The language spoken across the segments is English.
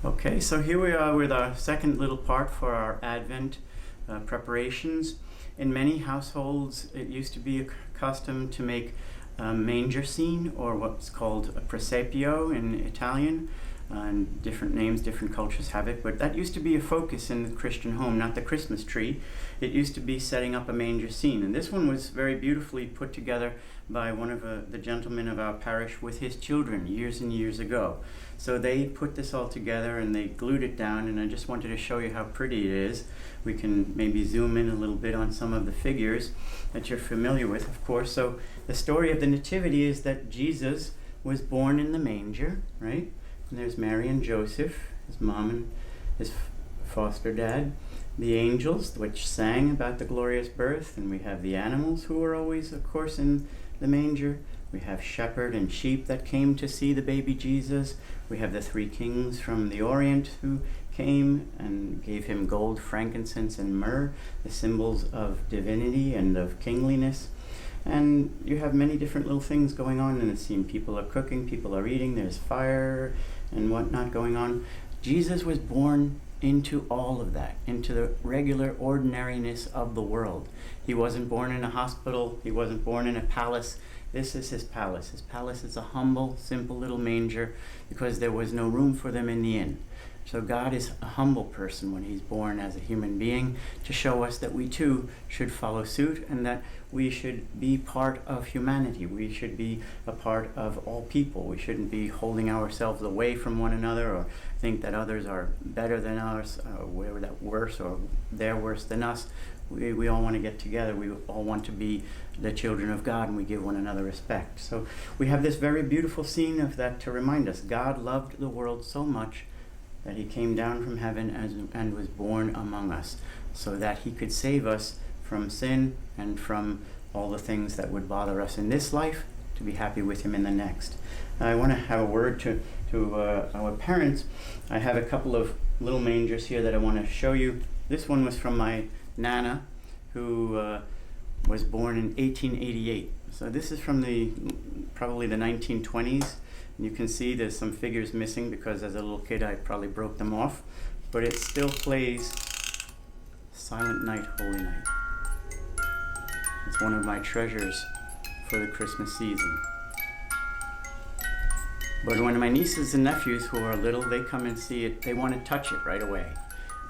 Okay, so here we are with our second little part for our Advent preparations. In many households, it used to be a custom to make a manger scene, or what's called a presepio in Italian. And different names, different cultures have it, but that used to be a focus in the Christian home, not the Christmas tree. It used to be setting up a manger scene, and this one was very beautifully put together by one of the gentlemen of our parish with his children years and years ago. So they put this all together and they glued it down, and I just wanted to show you how pretty it is. We can maybe zoom in a little bit on some of the figures that you're familiar with, of course. So the story of the Nativity is that Jesus was born in the manger, right? And there's Mary and Joseph, his mom and his foster dad, the angels, which sang about the glorious birth, and we have the animals who were always, of course, in the manger. We have shepherd and sheep that came to see the baby Jesus. We have the three kings from the Orient who came and gave him gold, frankincense, and myrrh, the symbols of divinity and of kingliness. And you have many different little things going on in the scene. People are cooking, people are eating, there's fire and whatnot going on. Jesus was born into all of that, into the regular ordinariness of the world. He wasn't born in a hospital, he wasn't born in a palace. This is his palace. His palace is a humble, simple little manger because there was no room for them in the inn. So God is a humble person when he's born as a human being, to show us that we too should follow suit and that we should be part of humanity. We should be a part of all people. We shouldn't be holding ourselves away from one another or think that others are better than us, or we're that worse, or they're worse than us. We all want to get together. We all want to be the children of God, and we give one another respect. So we have this very beautiful scene of that to remind us. God loved the world so much that he came down from heaven and was born among us, so that he could save us from sin and from all the things that would bother us in this life, to be happy with him in the next. I want to have a word to our parents. I have a couple of little mangers here that I want to show you. This one was from my Nana, who was born in 1888. So this is from probably the 1920s. You can see there's some figures missing because as a little kid I probably broke them off, but it still plays Silent Night, Holy Night. It's one of my treasures for the Christmas season. But when my nieces and nephews who are little, they come and see it, they want to touch it right away.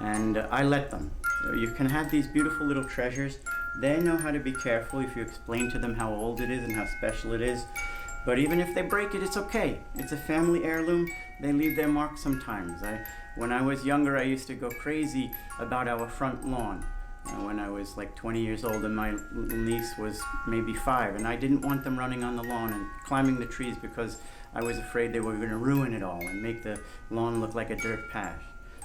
And I let them. So you can have these beautiful little treasures. They know how to be careful if you explain to them how old it is and how special it is. But even if they break it, it's okay. It's a family heirloom. They leave their mark sometimes. When I was younger, I used to go crazy about our front lawn. When I was like 20 years old and my little niece was maybe 5, and I didn't want them running on the lawn and climbing the trees because I was afraid they were going to ruin it all and make the lawn look like a dirt patch.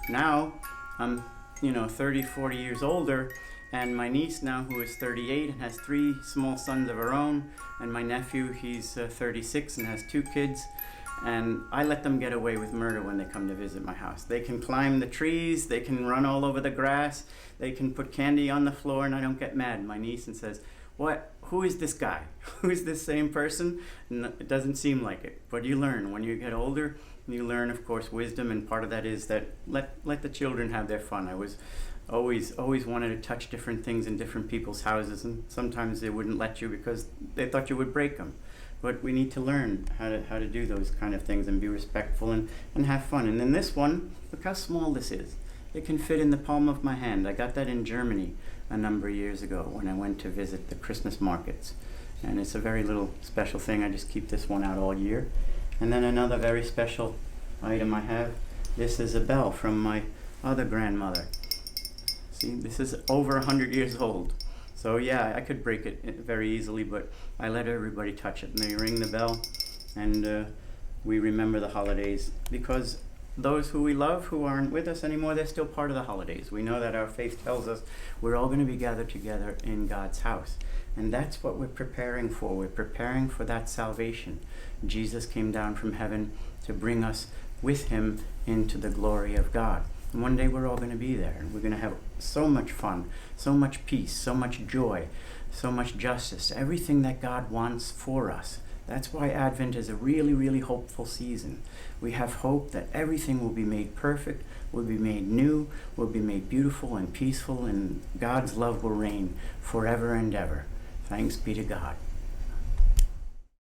Now, I'm 30, 40 years older, and my niece now, who is 38 and has 3 small sons of her own, and my nephew, he's 36 and has 2 kids, and I let them get away with murder when they come to visit my house. They can climb the trees, they can run all over the grass, they can put candy on the floor, and I don't get mad. My niece and says, "What? Who is this guy? Who is this same person?" And it doesn't seem like it, but you learn. When you get older, you learn, of course, wisdom, and part of that is that let the children have their fun. I was always wanted to touch different things in different people's houses, and sometimes they wouldn't let you because they thought you would break them. But we need to learn how to do those kind of things and be respectful and have fun. And then this one, look how small this is. It can fit in the palm of my hand. I got that in Germany a number of years ago when I went to visit the Christmas markets. And it's a very little special thing. I just keep this one out all year. And then another very special item I have. This is a bell from my other grandmother. See, this is over 100 years old. So yeah, I could break it very easily, but I let everybody touch it. And they ring the bell, and we remember the holidays, because those who we love who aren't with us anymore, they're still part of the holidays. We know that our faith tells us we're all going to be gathered together in God's house. And that's what we're preparing for. We're preparing for that salvation. Jesus came down from heaven to bring us with him into the glory of God. And one day we're all going to be there, and we're going to have so much fun, so much peace, so much joy, so much justice, everything that God wants for us. That's why Advent is a really, really hopeful season. We have hope that everything will be made perfect, will be made new, will be made beautiful and peaceful, and God's love will reign forever and ever. Thanks be to God.